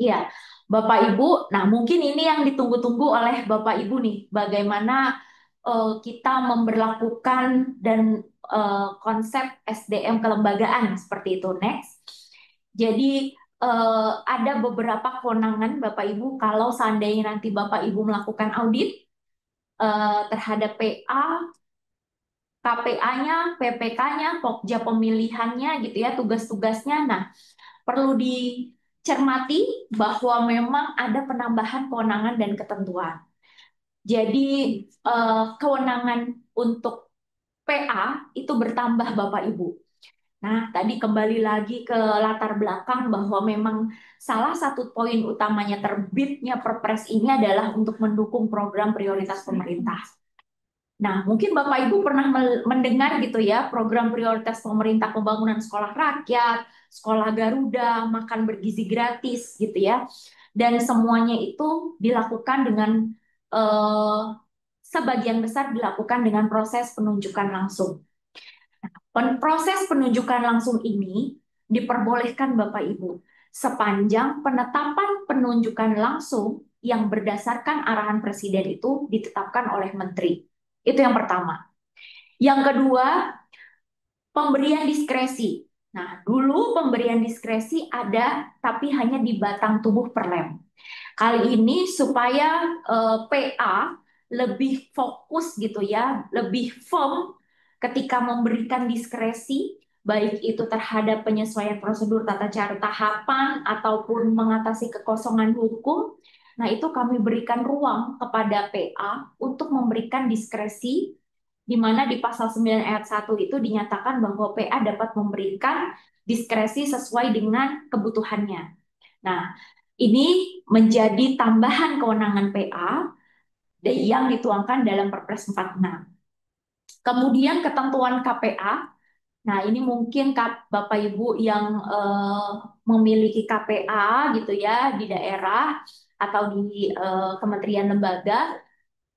Iya, Bapak Ibu. Nah, mungkin ini yang ditunggu-tunggu oleh Bapak Ibu nih, bagaimana kita memberlakukan dan konsep SDM kelembagaan seperti itu. Next. Jadi ada beberapa kewenangan Bapak Ibu kalau seandainya nanti Bapak Ibu melakukan audit terhadap PA, KPA-nya, PPK-nya, Pokja pemilihannya gitu ya, tugas-tugasnya. Nah, perlu dicermati bahwa memang ada penambahan kewenangan dan ketentuan. Jadi kewenangan untuk PA itu bertambah Bapak Ibu. Nah, tadi kembali lagi ke latar belakang bahwa memang salah satu poin utamanya terbitnya Perpres ini adalah untuk mendukung program prioritas pemerintah. Nah, mungkin Bapak Ibu pernah mendengar gitu ya, program prioritas pemerintah pembangunan sekolah rakyat, sekolah Garuda, makan bergizi gratis gitu ya. Dan semuanya itu dilakukan dengan eh, sebagian besar dilakukan dengan proses penunjukan langsung. Proses penunjukan langsung ini diperbolehkan Bapak Ibu sepanjang penetapan penunjukan langsung yang berdasarkan arahan Presiden itu ditetapkan oleh Menteri. Itu yang pertama. Yang kedua, pemberian diskresi. Nah, dulu pemberian diskresi ada, tapi hanya di batang tubuh per lem. Kali ini supaya PA lebih fokus gitu ya, lebih firm ketika memberikan diskresi, baik itu terhadap penyesuaian prosedur tata cara tahapan ataupun mengatasi kekosongan hukum. Nah, itu kami berikan ruang kepada PA untuk memberikan diskresi di mana di pasal 9 ayat 1 itu dinyatakan bahwa PA dapat memberikan diskresi sesuai dengan kebutuhannya. Nah, ini menjadi tambahan kewenangan PA yang dituangkan dalam Perpres 46. Kemudian ketentuan KPA. Nah, ini mungkin Bapak Ibu yang memiliki KPA gitu ya di daerah atau di kementerian lembaga,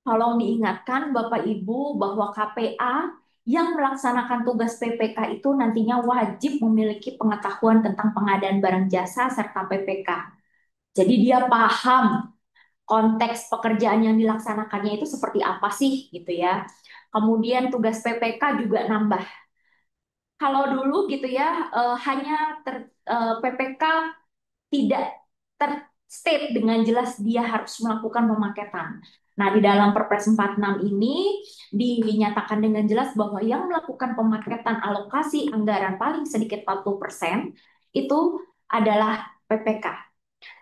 tolong diingatkan Bapak Ibu bahwa KPA yang melaksanakan tugas PPK itu nantinya wajib memiliki pengetahuan tentang pengadaan barang jasa serta PPK. Jadi dia paham konteks pekerjaan yang dilaksanakannya itu seperti apa sih gitu ya. Kemudian tugas PPK juga nambah. Kalau dulu gitu ya hanya PPK tidak terstate dengan jelas dia harus melakukan pemaketan. Nah, di dalam Perpres 46 ini dinyatakan dengan jelas bahwa yang melakukan pemaketan alokasi anggaran paling sedikit 40% itu adalah PPK.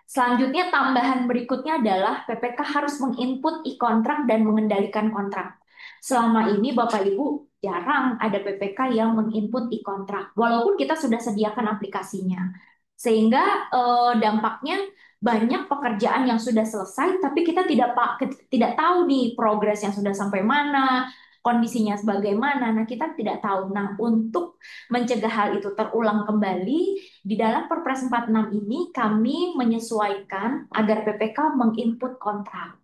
Selanjutnya tambahan berikutnya adalah PPK harus menginput e-kontrak dan mengendalikan kontrak. Selama ini Bapak Ibu jarang ada PPK yang menginput e-kontrak, walaupun kita sudah sediakan aplikasinya. Sehingga dampaknya banyak pekerjaan yang sudah selesai, tapi kita tidak tahu nih progres yang sudah sampai mana, kondisinya bagaimana. Nah, kita tidak tahu. Nah, untuk mencegah hal itu terulang kembali, di dalam Perpres 46 ini kami menyesuaikan agar PPK menginput kontrak.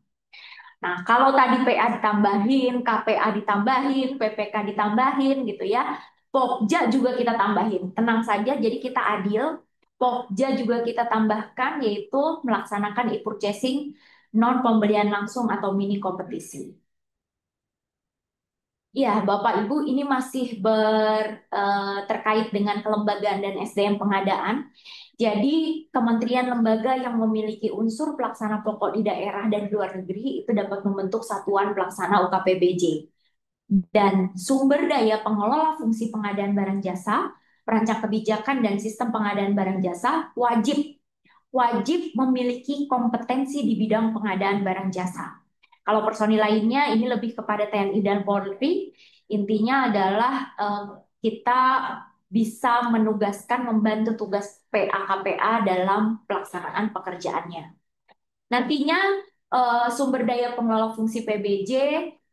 Nah, kalau tadi PA ditambahin, KPA ditambahin, PPK ditambahin gitu ya, Pokja juga kita tambahin. Tenang saja, jadi kita adil. Pokja juga kita tambahkan yaitu melaksanakan e-purchasing non pembelian langsung atau mini kompetisi. Ya, Bapak Ibu, ini masih terkait dengan kelembagaan dan SDM pengadaan. Jadi, kementerian lembaga yang memiliki unsur pelaksana pokok di daerah dan luar negeri itu dapat membentuk satuan pelaksana UKPBJ. Dan sumber daya pengelola fungsi pengadaan barang jasa, perancang kebijakan dan sistem pengadaan barang jasa wajib memiliki kompetensi di bidang pengadaan barang jasa. Kalau personil lainnya ini lebih kepada TNI dan Polri, intinya adalah kita bisa menugaskan membantu tugas PA-KPA dalam pelaksanaan pekerjaannya. Nantinya sumber daya pengelola fungsi PBJ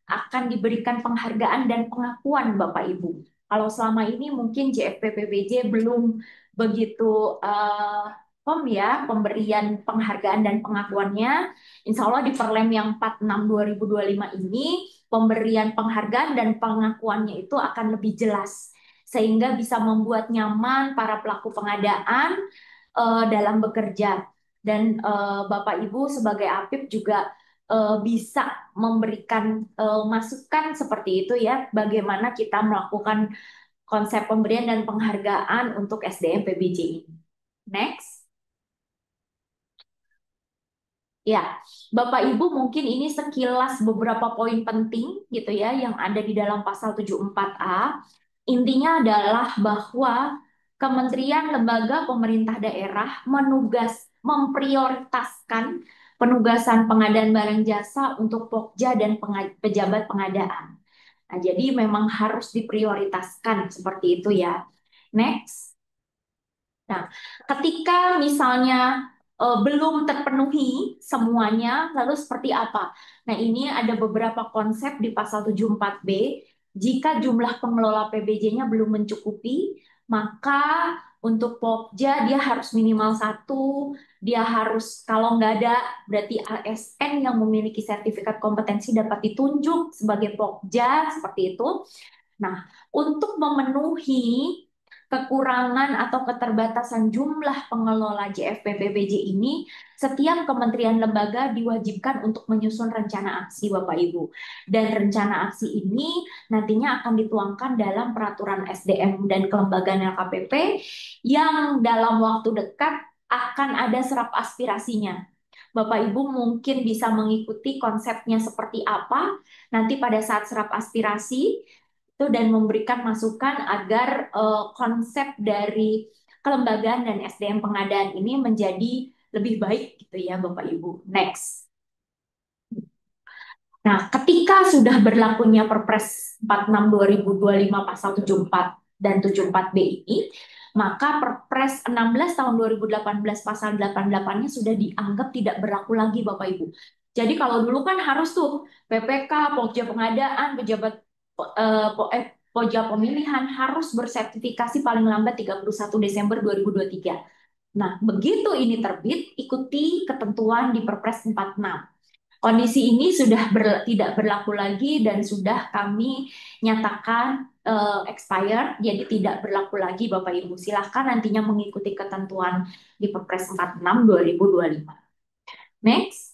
akan diberikan penghargaan dan pengakuan Bapak Ibu. Kalau selama ini mungkin JFP PBJ belum begitu ya pemberian penghargaan dan pengakuannya. Insya Allah di Perlem yang 46 2025 ini pemberian penghargaan dan pengakuannya itu akan lebih jelas sehingga bisa membuat nyaman para pelaku pengadaan dalam bekerja. dan Bapak Ibu sebagai APIP juga bisa memberikan masukan seperti itu ya, bagaimana kita melakukan konsep pemberian dan penghargaan untuk SDM PBJ ini. Next. Ya, Bapak Ibu mungkin ini sekilas beberapa poin penting gitu ya yang ada di dalam pasal 74A. Intinya adalah bahwa kementerian, lembaga, pemerintah daerah memprioritaskan penugasan pengadaan barang jasa untuk Pokja dan pejabat pengadaan. Nah, jadi memang harus diprioritaskan seperti itu ya. Next. Nah, ketika misalnya belum terpenuhi semuanya, lalu seperti apa? Nah, ini ada beberapa konsep di pasal 74B. Jika jumlah pengelola PBJ-nya belum mencukupi, maka untuk Pokja dia harus minimal satu, dia harus kalau nggak ada berarti ASN yang memiliki sertifikat kompetensi dapat ditunjuk sebagai Pokja seperti itu. Nah, untuk memenuhi kekurangan atau keterbatasan jumlah pengelola JFP-PBJ ini, setiap kementerian lembaga diwajibkan untuk menyusun rencana aksi, Bapak Ibu. Dan rencana aksi ini nantinya akan dituangkan dalam peraturan SDM dan kelembagaan LKPP yang dalam waktu dekat akan ada serap aspirasinya. Bapak Ibu mungkin bisa mengikuti konsepnya seperti apa nanti pada saat serap aspirasi itu dan memberikan masukan agar konsep dari kelembagaan dan SDM pengadaan ini menjadi lebih baik gitu ya Bapak Ibu. Next. Nah, ketika sudah berlakunya Perpres 46 2025 pasal 74 dan 74B ini, maka Perpres 16 tahun 2018 pasal 88-nya sudah dianggap tidak berlaku lagi Bapak Ibu. Jadi kalau dulu kan harus tuh PPK, Pokja pengadaan, pejabat Pokja pemilihan harus bersertifikasi paling lambat 31 Desember 2023. Nah, begitu ini terbit, ikuti ketentuan di Perpres 46. Kondisi ini sudah tidak berlaku lagi dan sudah kami nyatakan expired, jadi tidak berlaku lagi Bapak Ibu. Silahkan nantinya mengikuti ketentuan di Perpres 46 2025. Next.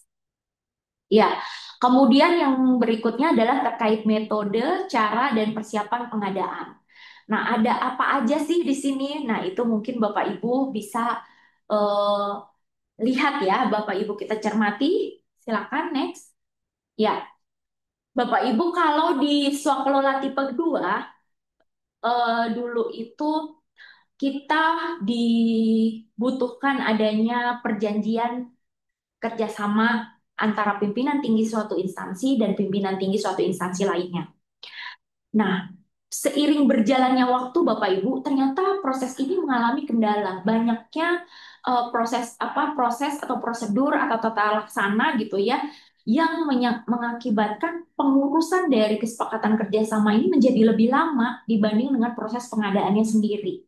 Ya, kemudian yang berikutnya adalah terkait metode, cara, dan persiapan pengadaan. Nah, ada apa aja sih di sini? Nah, itu mungkin Bapak Ibu bisa eh, lihat ya, Bapak Ibu kita cermati. Silakan next. Ya, Bapak Ibu kalau di swaklola tipe 2 dulu itu kita dibutuhkan adanya perjanjian kerjasama antara pimpinan tinggi suatu instansi dan pimpinan tinggi suatu instansi lainnya. Nah, seiring berjalannya waktu Bapak Ibu, ternyata proses ini mengalami kendala. Banyaknya proses atau prosedur atau tata laksana gitu ya yang mengakibatkan pengurusan dari kesepakatan kerjasama ini menjadi lebih lama dibanding dengan proses pengadaannya sendiri.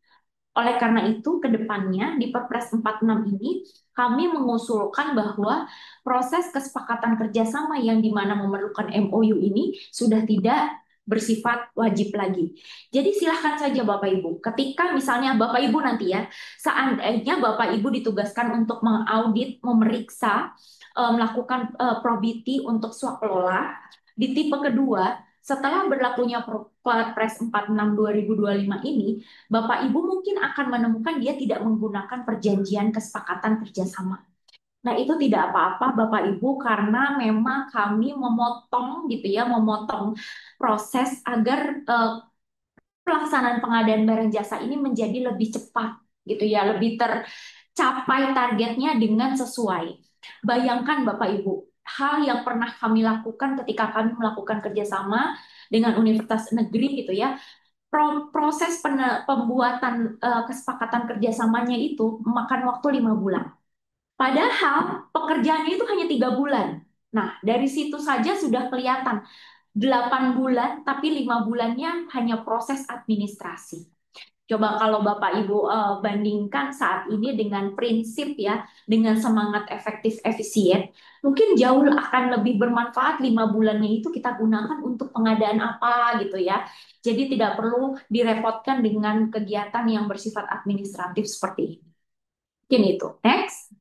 Oleh karena itu, ke depannya di Perpres 46 ini kami mengusulkan bahwa proses kesepakatan kerjasama yang dimana memerlukan MOU ini sudah tidak bersifat wajib lagi. Jadi silahkan saja Bapak Ibu, ketika misalnya Bapak Ibu nanti ya, seandainya Bapak Ibu ditugaskan untuk mengaudit, memeriksa, melakukan probity untuk swaklola, di tipe kedua, setelah berlakunya Perpres 46 2025 ini, Bapak Ibu mungkin akan menemukan dia tidak menggunakan perjanjian kesepakatan kerjasama. Nah, itu tidak apa-apa Bapak Ibu karena memang kami memotong gitu ya, memotong proses agar pelaksanaan pengadaan barang jasa ini menjadi lebih cepat gitu ya, lebih tercapai targetnya dengan sesuai. Bayangkan Bapak Ibu, hal yang pernah kami lakukan ketika kami melakukan kerjasama dengan universitas negeri gitu ya, proses pembuatan kesepakatan kerjasamanya itu memakan waktu 5 bulan. Padahal pekerjaannya itu hanya 3 bulan. Nah, dari situ saja sudah kelihatan 8 bulan, tapi 5 bulannya hanya proses administrasi. Coba kalau Bapak Ibu bandingkan saat ini dengan prinsip ya, dengan semangat efektif efisien, mungkin jauh akan lebih bermanfaat 5 bulannya itu kita gunakan untuk pengadaan apa gitu ya. Jadi tidak perlu direpotkan dengan kegiatan yang bersifat administratif seperti ini. Mungkin itu. Next.